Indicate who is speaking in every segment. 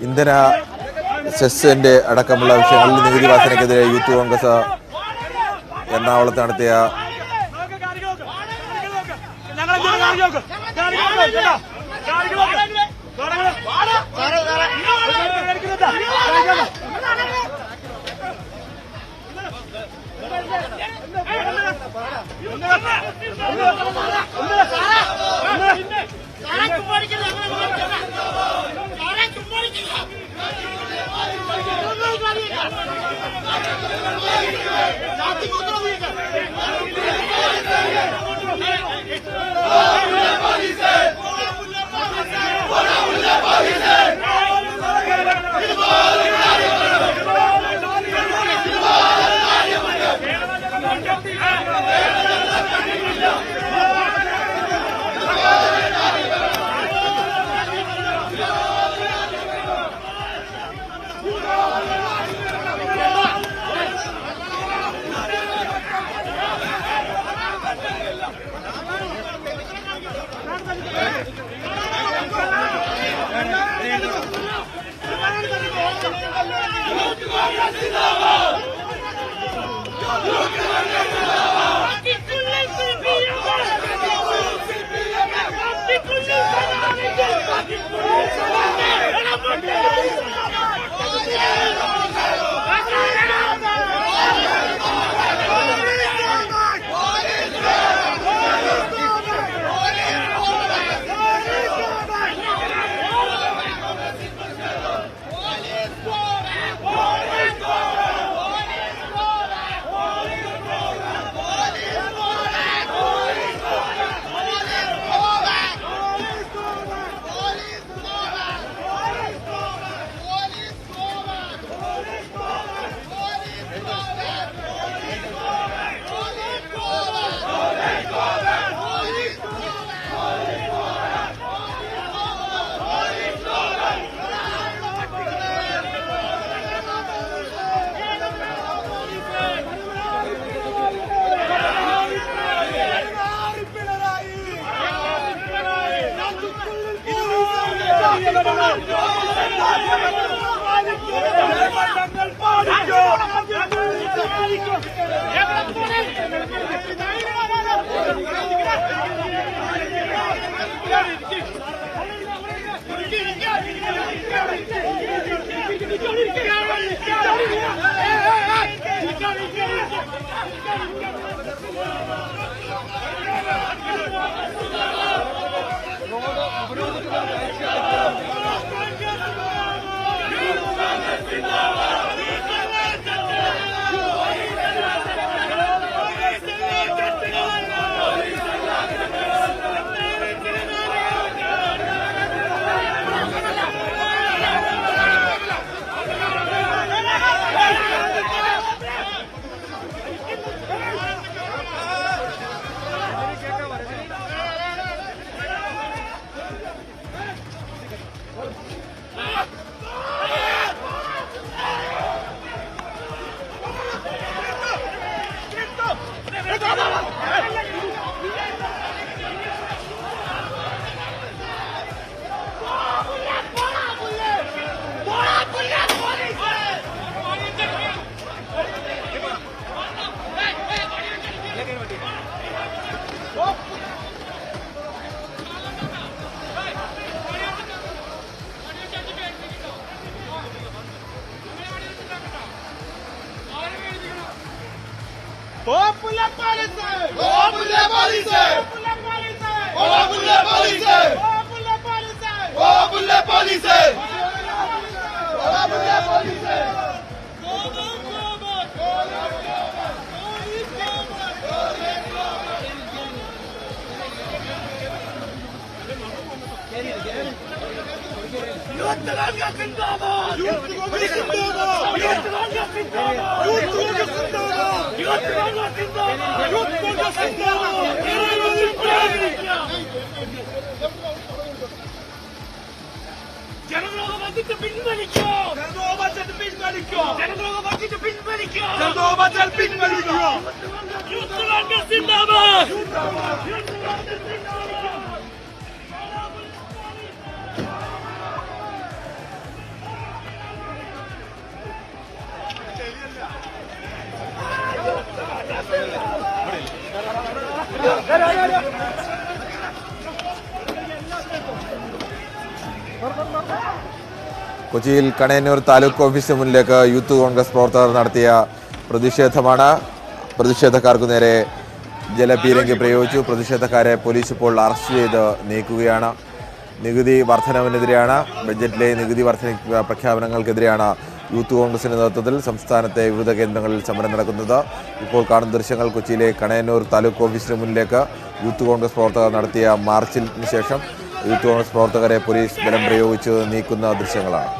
Speaker 1: ഇന്ധന സെസ്സിന്റെ അടക്കമുള്ള വിഷയങ്ങളിൽ നികുതി വർധനയ്ക്കെതിരെ യൂത്ത് കോൺഗ്രസ് എറണാകുളത്ത് നടത്തിയ കൊച്ചിയിൽ കണയന്നൂർ താലൂക്ക് ഓഫീസിന് മുന്നിലേക്ക് യൂത്ത് കോൺഗ്രസ് പ്രവർത്തകർ നടത്തിയ പ്രതിഷേധമാണ്. പ്രതിഷേധക്കാർക്കു നേരെ ജലപീരങ്കി പ്രയോഗിച്ചു. പ്രതിഷേധക്കാരെ പോലീസ് ഇപ്പോൾ അറസ്റ്റ് ചെയ്ത് നീക്കുകയാണ്. നികുതി വർധനവിനെതിരെയാണ്, ബജറ്റിലെ നികുതി വർധന പ്രഖ്യാപനങ്ങൾക്കെതിരെയാണ് യൂത്ത് കോൺഗ്രസിന്റെ നേതൃത്വത്തിൽ സംസ്ഥാനത്തെ വിവിധ കേന്ദ്രങ്ങളിൽ സമരം നടക്കുന്നത്. ഇപ്പോൾ കാണുന്ന ദൃശ്യങ്ങൾ കൊച്ചിയിലെ കണയന്നൂർ താലൂക്ക് ഓഫീസിന് മുന്നിലേക്ക് യൂത്ത് കോൺഗ്രസ് പ്രവർത്തകർ നടത്തിയ മാർച്ചിന് ശേഷം യൂത്ത് കോൺഗ്രസ് പ്രവർത്തകരെ പോലീസ് ബലം പ്രയോഗിച്ച് നീക്കുന്ന ദൃശ്യങ്ങളാണ്.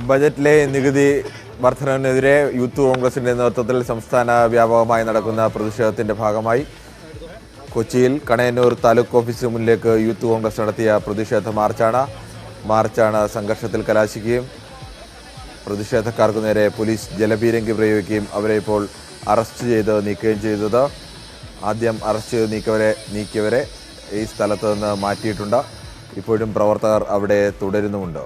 Speaker 1: ബജറ്റിലെ നികുതി വർധനവിനെതിരെ യൂത്ത് കോൺഗ്രസിന്റെ നേതൃത്വത്തിൽ സംസ്ഥാന വ്യാപകമായി നടക്കുന്ന പ്രതിഷേധത്തിന്റെ ഭാഗമായി കൊച്ചിയിൽ കണയന്നൂർ താലൂക്ക് ഓഫീസിന് മുന്നിലേക്ക് യൂത്ത് കോൺഗ്രസ് നടത്തിയ പ്രതിഷേധ മാർച്ചാണ് സംഘർഷത്തിൽ കലാശിക്കുകയും പ്രതിഷേധക്കാർക്ക് നേരെ പോലീസ് ജലപീരങ്കി പ്രയോഗിക്കുകയും അവരെ ഇപ്പോൾ അറസ്റ്റ് ചെയ്ത് നീക്കുകയും ചെയ്തത്. ആദ്യം അറസ്റ്റ് ചെയ്ത് നീക്കിയവരെ ഈ സ്ഥലത്ത് നിന്ന് മാറ്റിയിട്ടുണ്ട്. ഇപ്പോഴും പ്രവർത്തകർ അവിടെ തുടരുന്നുമുണ്ട്.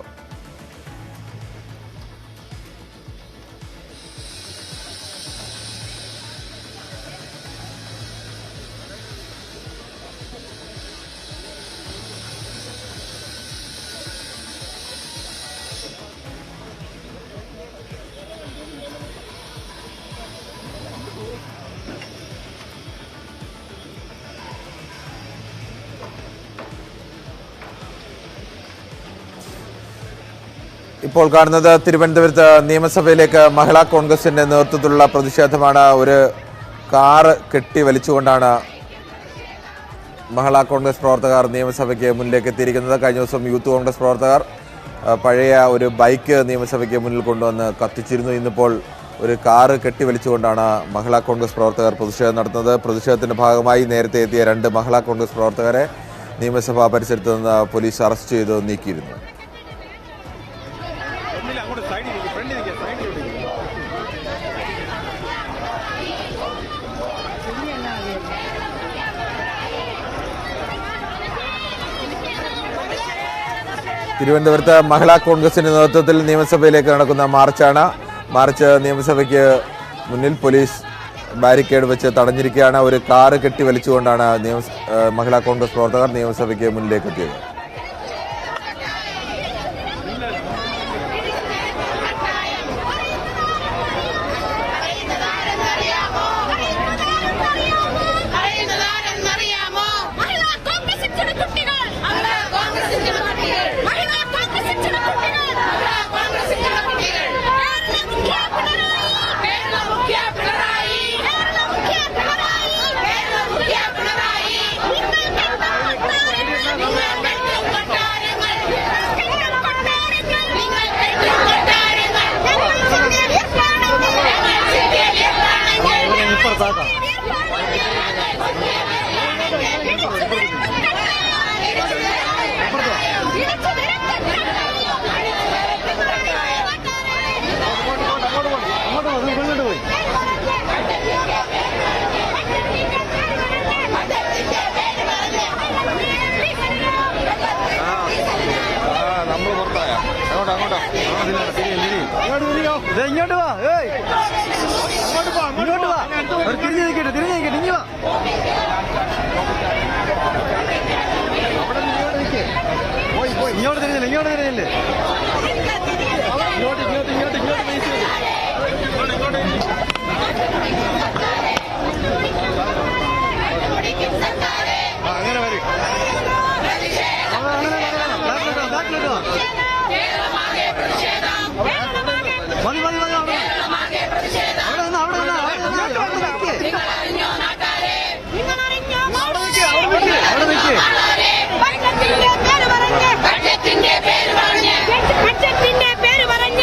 Speaker 1: ഇപ്പോൾ കാണുന്നത് തിരുവനന്തപുരത്ത് നിയമസഭയിലേക്ക് മഹിളാ കോൺഗ്രസിന്റെ നേതൃത്വത്തിലുള്ള പ്രതിഷേധമാണ്. ഒരു കാറ് കെട്ടി വലിച്ചുകൊണ്ടാണ് മഹിളാ കോൺഗ്രസ് പ്രവർത്തകർ നിയമസഭയ്ക്ക് മുന്നിലേക്ക് എത്തിയിരിക്കുന്നത്. കഴിഞ്ഞ ദിവസം യൂത്ത് കോൺഗ്രസ് പ്രവർത്തകർ പഴയ ഒരു ബൈക്ക് നിയമസഭയ്ക്ക് മുന്നിൽ കൊണ്ടുവന്ന് കത്തിച്ചിരുന്നു. ഇന്നിപ്പോൾ ഒരു കാറ് കെട്ടി വലിച്ചുകൊണ്ടാണ് മഹിളാ കോൺഗ്രസ് പ്രവർത്തകർ പ്രതിഷേധം നടത്തുന്നത്. പ്രതിഷേധത്തിന്റെ ഭാഗമായി നേരത്തെ എത്തിയ 2 മഹിളാ കോൺഗ്രസ് പ്രവർത്തകരെ നിയമസഭാ പരിസരത്ത് നിന്ന് പോലീസ് അറസ്റ്റ് ചെയ്ത് നീക്കിയിരുന്നു. തിരുവനന്തപുരത്ത് മഹിളാ കോൺഗ്രസിന്റെ നേതൃത്വത്തിൽ നിയമസഭയിലേക്ക് നടക്കുന്ന മാർച്ചാണ്. മാർച്ച് നിയമസഭയ്ക്ക് മുന്നിൽ പോലീസ് ബാരിക്കേഡ് വെച്ച് തടഞ്ഞിരിക്കുകയാണ്. ഒരു കാറ് കെട്ടി വലിച്ചുകൊണ്ടാണ് മഹിളാ കോൺഗ്രസ് പ്രവർത്തകർ നിയമസഭയ്ക്ക് മുന്നിലേക്ക് എത്തിയത്.
Speaker 2: ഇങ്ങോട്ട് വാ, ഇങ്ങോട്ട് വാ, തിരിഞ്ഞു നിൽക്കട്ടെ, തിരിഞ്ഞു വാ. ഇങ്ങോട്ട് തിരിഞ്ഞില്ലേ, അങ്ങനെ വരും.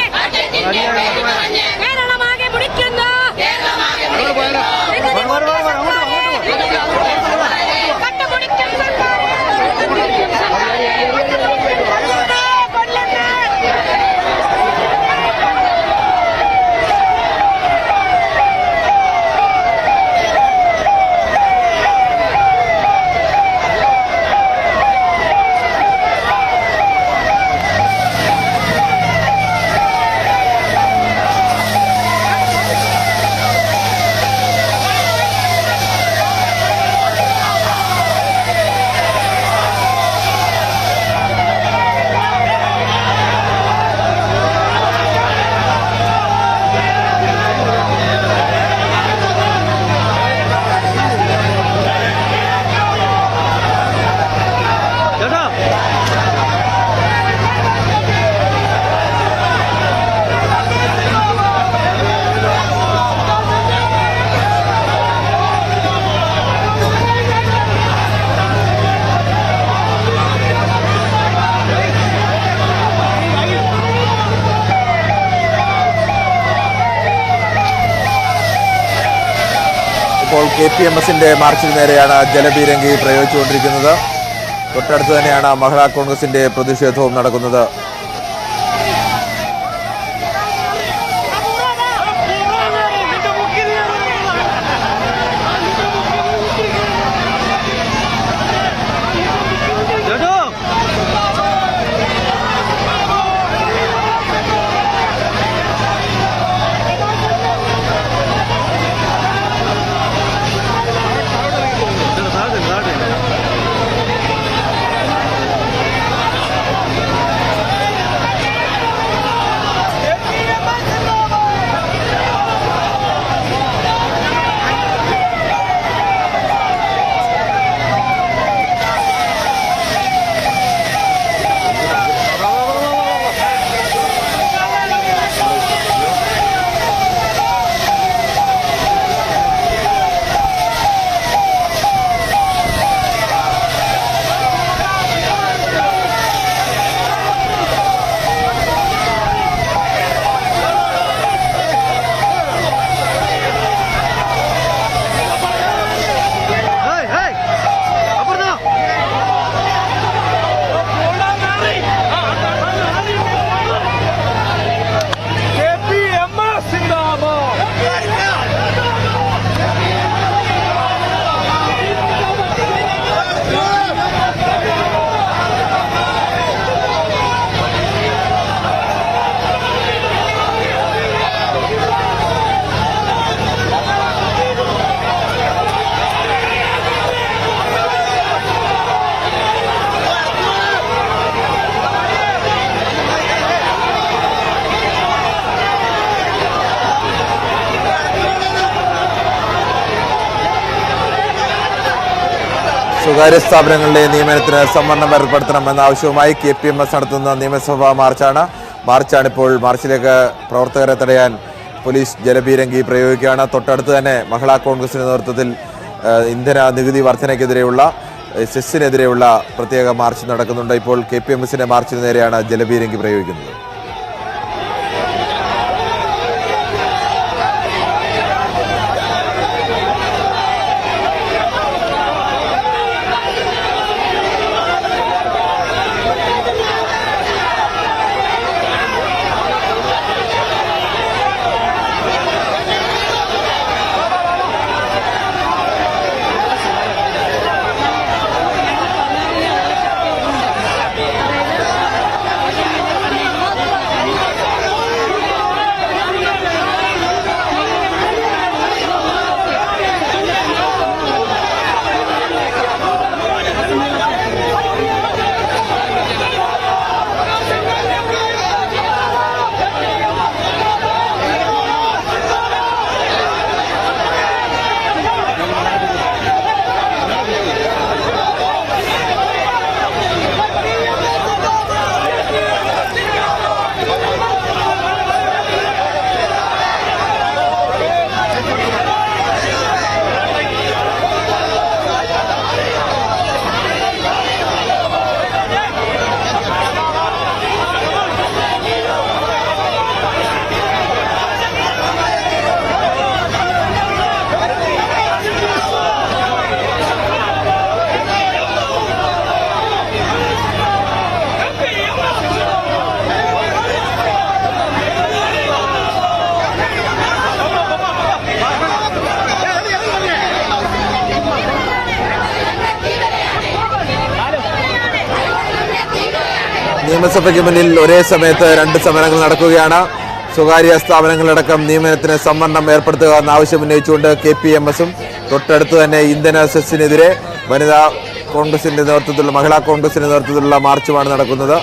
Speaker 2: മതി കേരളമാകെ മുടിക്കുന്നു.
Speaker 1: ഇപ്പോൾ KPMSന്റെ മാർച്ചിന് നേരെയാണ് ജലപീരങ്കി പ്രയോഗിച്ചുകൊണ്ടിരിക്കുന്നത്. തൊട്ടടുത്ത് തന്നെയാണ് മഹിളാ കോൺഗ്രസിന്റെ പ്രതിഷേധവും നടക്കുന്നത്. സ്വകാര്യ സ്ഥാപനങ്ങളിലെ നിയമനത്തിന് സംവരണം ഏർപ്പെടുത്തണമെന്ന ആവശ്യവുമായി KPMS നടത്തുന്ന നിയമസഭാ മാർച്ചാണിപ്പോൾ. മാർച്ചിലേക്ക് പ്രവർത്തകരെ തടയാൻ പോലീസ് ജലപീരങ്കി പ്രയോഗിക്കുകയാണ്. തൊട്ടടുത്ത് തന്നെ മഹിളാ കോൺഗ്രസിന്റെ നേതൃത്വത്തിൽ ഇന്ധന നികുതി വർധനയ്ക്കെതിരെയുള്ള സെസ്സിനെതിരെയുള്ള പ്രത്യേക മാർച്ച് നടക്കുന്നുണ്ട്. ഇപ്പോൾ KPMSന്റെ മാർച്ചിന് നേരെയാണ് ജലപീരങ്കി പ്രയോഗിക്കുന്നത്. നിയമസഭയ്ക്ക് മുന്നിൽ ഒരേ സമയത്ത് 2 സമരങ്ങൾ നടക്കുകയാണ്. സ്വകാര്യ സ്ഥാപനങ്ങളടക്കം നിയമനത്തിന് സംവരണം ഏർപ്പെടുത്തുക എന്ന ആവശ്യം ഉന്നയിച്ചുകൊണ്ട് KPMSഉം തൊട്ടടുത്ത് തന്നെ ഇന്ധന സെസ്സിനെതിരെ വനിതാ കോൺഗ്രസിന്റെ നേതൃത്വത്തിലുള്ള മഹിളാ കോൺഗ്രസിന്റെ നേതൃത്വത്തിലുള്ള മാർച്ചുമാണ് നടക്കുന്നത്.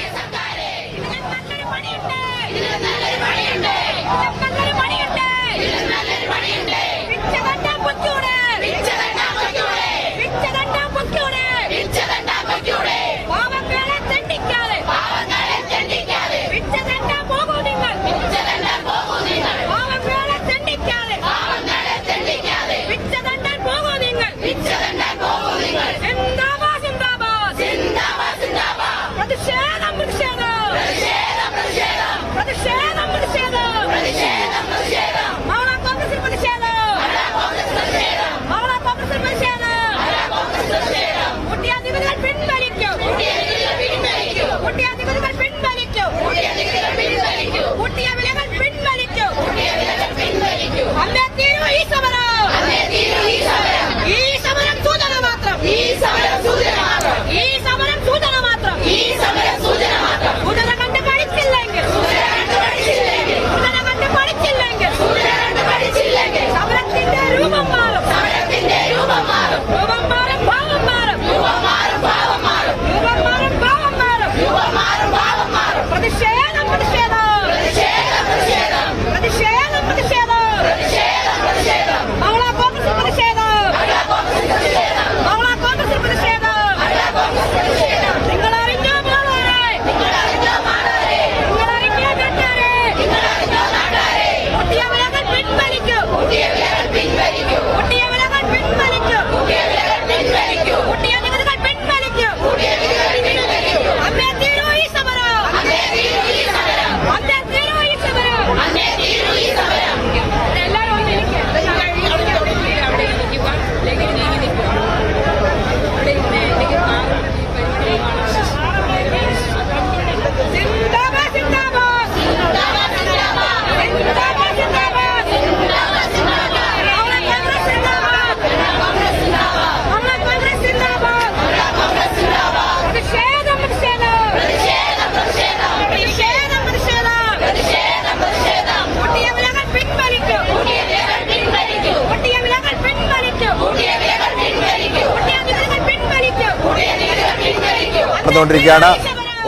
Speaker 1: നടന്നുകൊണ്ടിരിക്കുകയാണ്.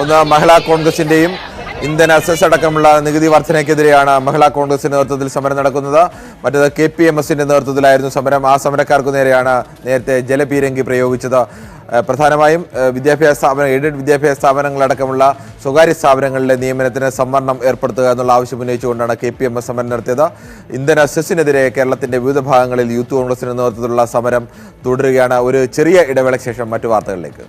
Speaker 1: ഒന്ന് മഹിളാ കോൺഗ്രസിന്റെയും ഇന്ധന സെസ് അടക്കമുള്ള നികുതി വർധനയ്ക്കെതിരെയാണ് മഹിളാ കോൺഗ്രസിന്റെ നേതൃത്വത്തിൽ സമരം നടക്കുന്നത്. മറ്റേത് KPMSന്റെ നേതൃത്വത്തിലായിരുന്നു സമരം. ആ സമരക്കാർക്ക് നേരെയാണ് നേരത്തെ ജലപീരങ്കി പ്രയോഗിച്ചത്. പ്രധാനമായും വിദ്യാഭ്യാസ സ്ഥാപനം, എയ്ഡഡ് വിദ്യാഭ്യാസ സ്ഥാപനങ്ങളടക്കമുള്ള സ്വകാര്യ സ്ഥാപനങ്ങളിലെ നിയമനത്തിന് സംവരണം ഏർപ്പെടുത്തുക എന്നുള്ള ആവശ്യം ഉന്നയിച്ചുകൊണ്ടാണ് KPMS സമരം നടത്തിയത്. ഇന്ധന സെസ്സിനെതിരെ കേരളത്തിന്റെ വിവിധ ഭാഗങ്ങളിൽ യൂത്ത് കോൺഗ്രസിന്റെ നേതൃത്വത്തിലുള്ള സമരം തുടരുകയാണ്. ഒരു ചെറിയ ഇടവേളയ്ക്ക് ശേഷം മറ്റു വാർത്തകളിലേക്ക്.